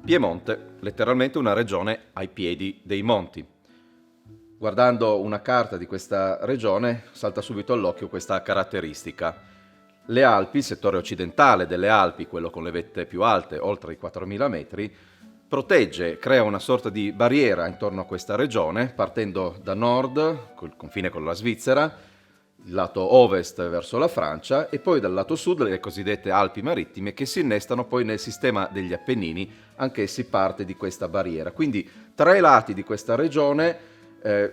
Piemonte, letteralmente una regione ai piedi dei monti. Guardando una carta di questa regione salta subito all'occhio questa caratteristica. Le Alpi, il settore occidentale delle Alpi, quello con le vette più alte, oltre i 4.000 metri, protegge, crea una sorta di barriera intorno a questa regione, partendo da nord, col confine con la Svizzera, il lato ovest verso la Francia e poi dal lato sud le cosiddette Alpi marittime che si innestano poi nel sistema degli Appennini, anch'essi parte di questa barriera. Quindi tre lati di questa regione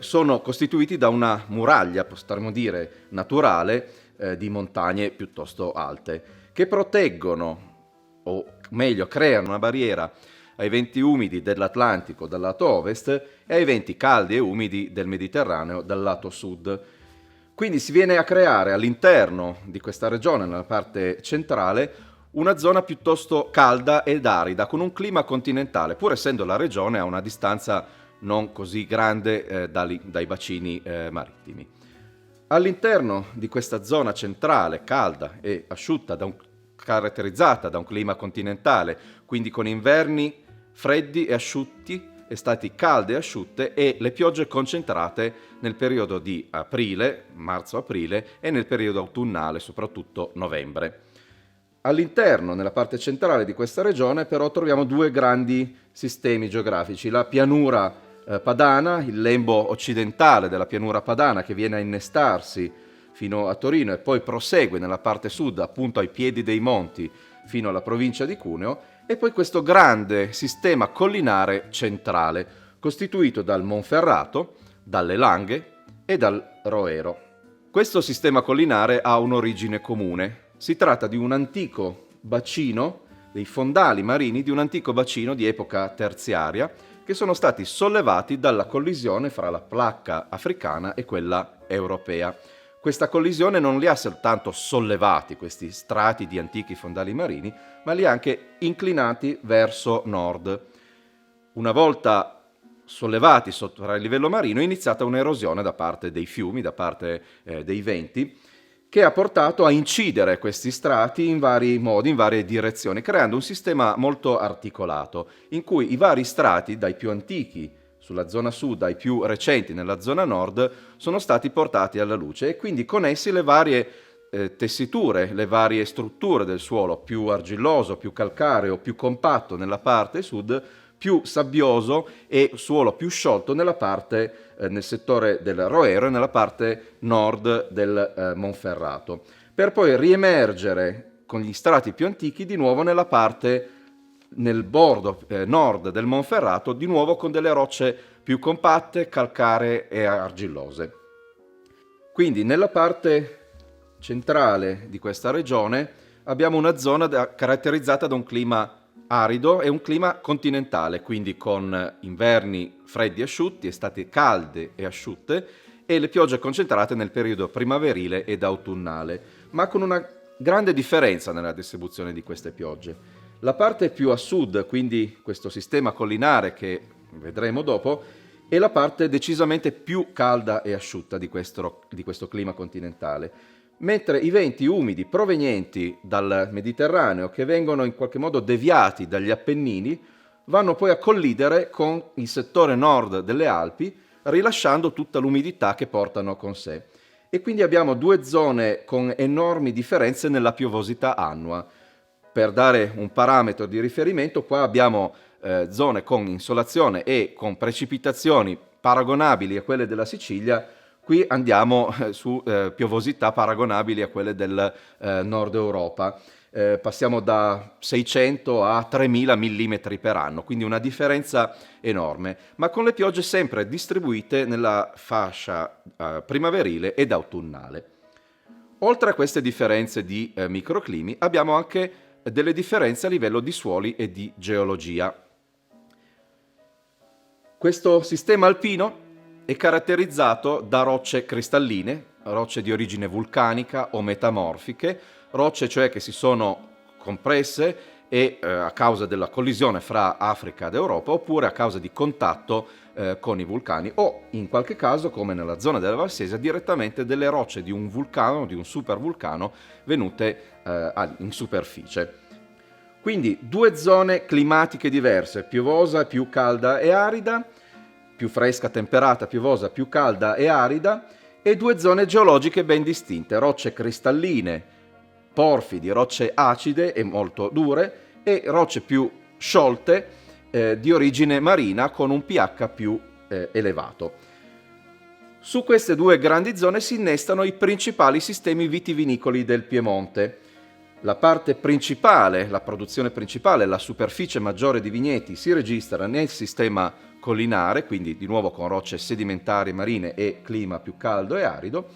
sono costituiti da una muraglia, potremmo dire, naturale di montagne piuttosto alte, che proteggono, o meglio creano una barriera ai venti umidi dell'Atlantico dal lato ovest e ai venti caldi e umidi del Mediterraneo dal lato sud. Quindi si viene a creare all'interno di questa regione, nella parte centrale, una zona piuttosto calda ed arida, con un clima continentale, pur essendo la regione a una distanza non così grande dai bacini marittimi. All'interno di questa zona centrale, calda e asciutta, caratterizzata da un clima continentale, quindi con inverni freddi e asciutti, estati calde e asciutte e le piogge concentrate nel periodo di aprile, marzo-aprile e nel periodo autunnale, soprattutto novembre. All'interno, nella parte centrale di questa regione, però troviamo due grandi sistemi geografici, la pianura padana, il lembo occidentale della pianura padana che viene a innestarsi fino a Torino e poi prosegue nella parte sud, appunto ai piedi dei monti, fino alla provincia di Cuneo, e poi questo grande sistema collinare centrale, costituito dal Monferrato, dalle Langhe e dal Roero. Questo sistema collinare ha un'origine comune. Si tratta di un antico bacino, dei fondali marini di un antico bacino di epoca terziaria, che sono stati sollevati dalla collisione fra la placca africana e quella europea. Questa collisione non li ha soltanto sollevati, questi strati di antichi fondali marini, ma li ha anche inclinati verso nord. Una volta sollevati sotto il livello marino è iniziata un'erosione da parte dei fiumi, da parte dei venti, che ha portato a incidere questi strati in vari modi, in varie direzioni, creando un sistema molto articolato, in cui i vari strati, dai più antichi sulla zona sud ai più recenti nella zona nord, sono stati portati alla luce e quindi con essi le varie tessiture, le varie strutture del suolo, più argilloso, più calcareo, più compatto nella parte sud, più sabbioso e suolo più sciolto nella parte nel settore del Roero e nella parte nord del Monferrato, per poi riemergere con gli strati più antichi di nuovo nel bordo nord del Monferrato, di nuovo con delle rocce più compatte, calcaree e argillose. Quindi nella parte centrale di questa regione abbiamo una zona caratterizzata da un clima arido e un clima continentale, quindi con inverni freddi e asciutti, estati calde e asciutte e le piogge concentrate nel periodo primaverile ed autunnale, ma con una grande differenza nella distribuzione di queste piogge. La parte più a sud, quindi questo sistema collinare che vedremo dopo, è la parte decisamente più calda e asciutta di questo clima continentale, mentre i venti umidi provenienti dal Mediterraneo, che vengono in qualche modo deviati dagli Appennini, vanno poi a collidere con il settore nord delle Alpi, rilasciando tutta l'umidità che portano con sé. E quindi abbiamo due zone con enormi differenze nella piovosità annua. Per dare un parametro di riferimento, qua abbiamo zone con insolazione e con precipitazioni paragonabili a quelle della Sicilia. Qui andiamo su piovosità paragonabili a quelle del nord Europa. Passiamo da 600 a 3000 mm per anno, quindi una differenza enorme, ma con le piogge sempre distribuite nella fascia primaverile ed autunnale. Oltre a queste differenze di microclimi, abbiamo anche delle differenze a livello di suoli e di geologia. Questo sistema alpino è caratterizzato da rocce cristalline, rocce di origine vulcanica o metamorfiche, rocce cioè che si sono compresse e a causa della collisione fra Africa ed Europa oppure a causa di contatto con i vulcani o in qualche caso, come nella zona della Valsesia, direttamente delle rocce di un vulcano, di un supervulcano venute in superficie. Quindi due zone climatiche diverse, piovosa, più calda e arida, più fresca, temperata, piovosa, più calda e arida, e due zone geologiche ben distinte, rocce cristalline, porfidi, rocce acide e molto dure, e rocce più sciolte di origine marina con un pH più elevato. Su queste due grandi zone si innestano i principali sistemi vitivinicoli del Piemonte. La parte principale, la produzione principale, la superficie maggiore di vigneti si registra nel sistema collinare, quindi di nuovo con rocce sedimentarie marine e clima più caldo e arido,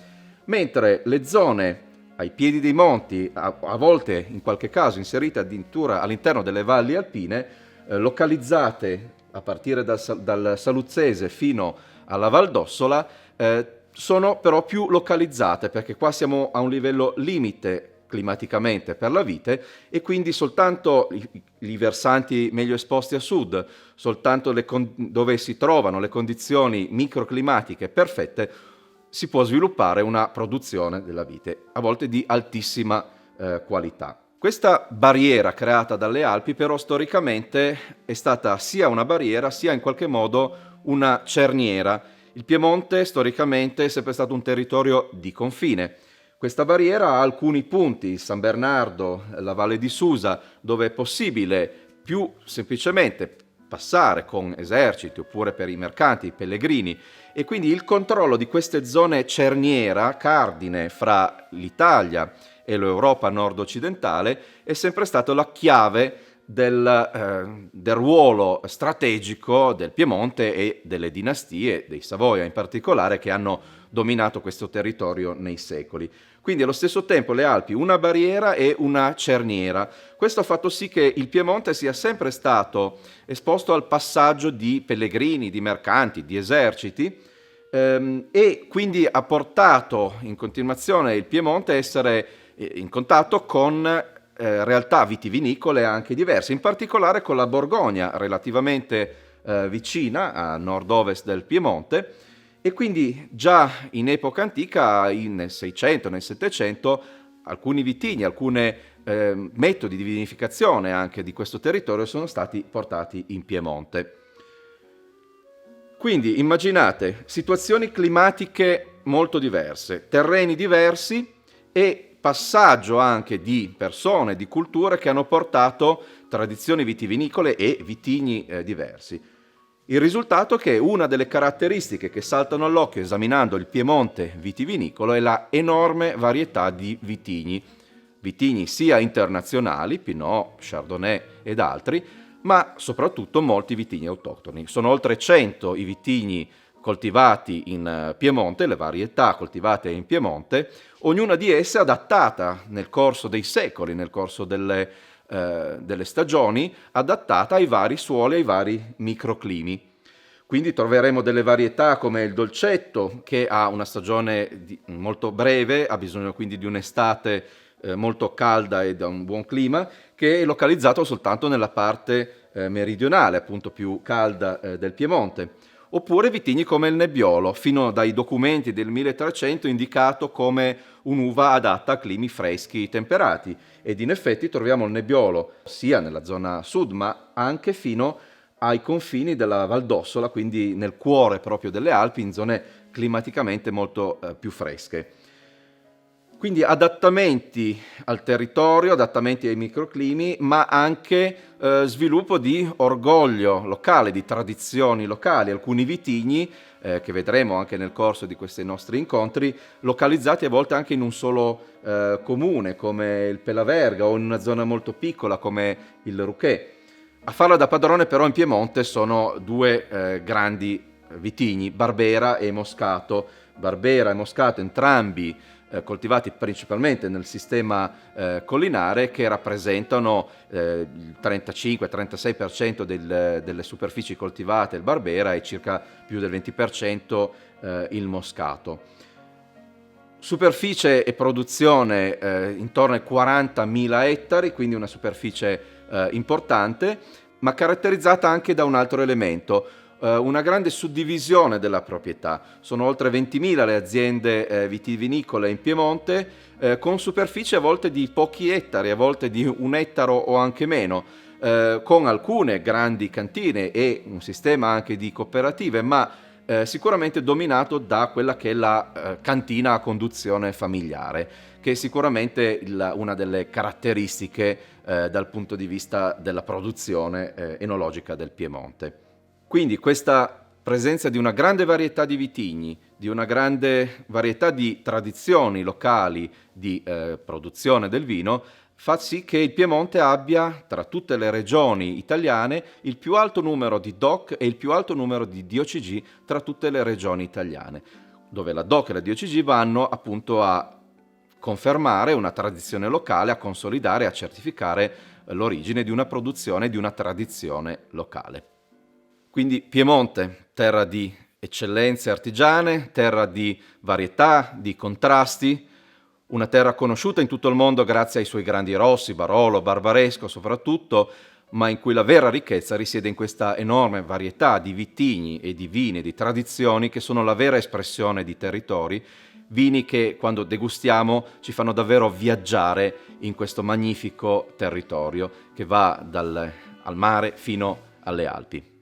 mentre le zone ai piedi dei monti, a volte in qualche caso inserite addirittura all'interno delle valli alpine, localizzate a partire dal Saluzzese fino alla Val d'Ossola, sono però più localizzate, perché qua siamo a un livello limite climaticamente per la vite, e quindi soltanto i versanti meglio esposti a sud, soltanto dove si trovano le condizioni microclimatiche perfette, si può sviluppare una produzione della vite, a volte di altissima qualità. Questa barriera creata dalle Alpi però storicamente è stata sia una barriera sia in qualche modo una cerniera. Il Piemonte storicamente è sempre stato un territorio di confine. Questa barriera ha alcuni punti, San Bernardo, la Valle di Susa, dove è possibile più semplicemente passare con eserciti oppure per i mercanti, i pellegrini, e quindi il controllo di queste zone cerniera, cardine fra l'Italia e l'Europa nord-occidentale, è sempre stato la chiave del ruolo strategico del Piemonte e delle dinastie, dei Savoia in particolare, che hanno dominato questo territorio nei secoli. Quindi allo stesso tempo le Alpi una barriera e una cerniera. Questo ha fatto sì che il Piemonte sia sempre stato esposto al passaggio di pellegrini, di mercanti, di eserciti, e quindi ha portato in continuazione il Piemonte a essere in contatto con realtà vitivinicole anche diverse, in particolare con la Borgogna, relativamente vicina a nord-ovest del Piemonte, e quindi già in epoca antica, nel 600, nel 700, alcuni vitigni, alcuni metodi di vinificazione anche di questo territorio sono stati portati in Piemonte. Quindi immaginate situazioni climatiche molto diverse, terreni diversi e passaggio anche di persone, di culture che hanno portato tradizioni vitivinicole e vitigni diversi. Il risultato è che una delle caratteristiche che saltano all'occhio esaminando il Piemonte vitivinicolo è la enorme varietà di vitigni sia internazionali, Pinot, Chardonnay ed altri, ma soprattutto molti vitigni autoctoni. Sono oltre 100 i vitigni coltivati in Piemonte, le varietà coltivate in Piemonte, ognuna di esse adattata nel corso dei secoli, nel corso delle stagioni, adattata ai vari suoli, ai vari microclimi. Quindi troveremo delle varietà come il dolcetto, che ha una stagione molto breve, ha bisogno quindi di un'estate molto calda e da un buon clima, che è localizzato soltanto nella parte meridionale, appunto più calda del Piemonte. Oppure vitigni come il Nebbiolo, fino dai documenti del 1300 indicato come un'uva adatta a climi freschi temperati, ed in effetti troviamo il Nebbiolo sia nella zona sud ma anche fino ai confini della Val d'Ossola, quindi nel cuore proprio delle Alpi, in zone climaticamente molto più fresche. Quindi adattamenti al territorio, adattamenti ai microclimi, ma anche sviluppo di orgoglio locale, di tradizioni locali, alcuni vitigni che vedremo anche nel corso di questi nostri incontri, localizzati a volte anche in un solo comune come il Pelaverga o in una zona molto piccola come il Ruché. A farla da padrone però in Piemonte sono due grandi vitigni, Barbera e Moscato. Barbera e Moscato entrambi coltivati principalmente nel sistema collinare, che rappresentano il 35-36% delle superfici coltivate il Barbera e circa più del 20% il Moscato. Superficie e produzione intorno ai 40.000 ettari, quindi una superficie importante, ma caratterizzata anche da un altro elemento. una grande suddivisione della proprietà. Sono oltre 20.000 le aziende vitivinicole in Piemonte, con superficie a volte di pochi ettari, a volte di 1 ettaro o anche meno, con alcune grandi cantine e un sistema anche di cooperative, ma sicuramente dominato da quella che è la cantina a conduzione familiare, che è sicuramente una delle caratteristiche dal punto di vista della produzione enologica del Piemonte. Quindi questa presenza di una grande varietà di vitigni, di una grande varietà di tradizioni locali di produzione del vino, fa sì che il Piemonte abbia, tra tutte le regioni italiane, il più alto numero di DOC e il più alto numero di DOCG tra tutte le regioni italiane, dove la DOC e la DOCG vanno appunto a confermare una tradizione locale, a consolidare e a certificare l'origine di una produzione, di una tradizione locale. Quindi Piemonte, terra di eccellenze artigiane, terra di varietà, di contrasti, una terra conosciuta in tutto il mondo grazie ai suoi grandi rossi, Barolo, Barbaresco soprattutto, ma in cui la vera ricchezza risiede in questa enorme varietà di vitigni e di vini e di tradizioni che sono la vera espressione di territori, vini che quando degustiamo ci fanno davvero viaggiare in questo magnifico territorio che va al mare fino alle Alpi.